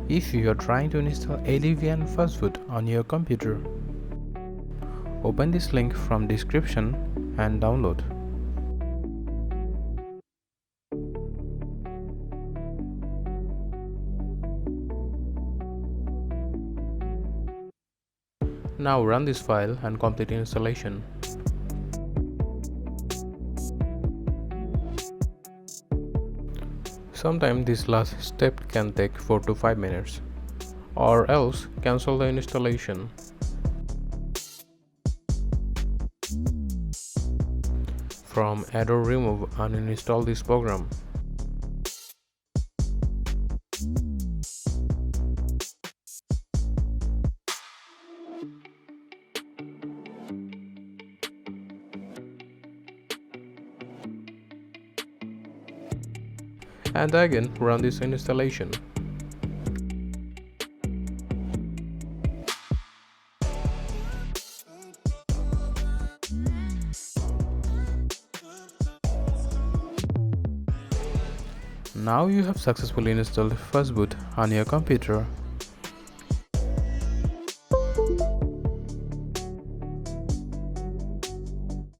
If you are trying to install ADB and Fastboot on your computer, open this link from description and download. Now run this file and complete installation. Sometimes this last step can take 4 to 5 minutes, or else cancel the installation. From Add or Remove, uninstall this program. And again run this installation. Now you have successfully installed Fastboot on your computer.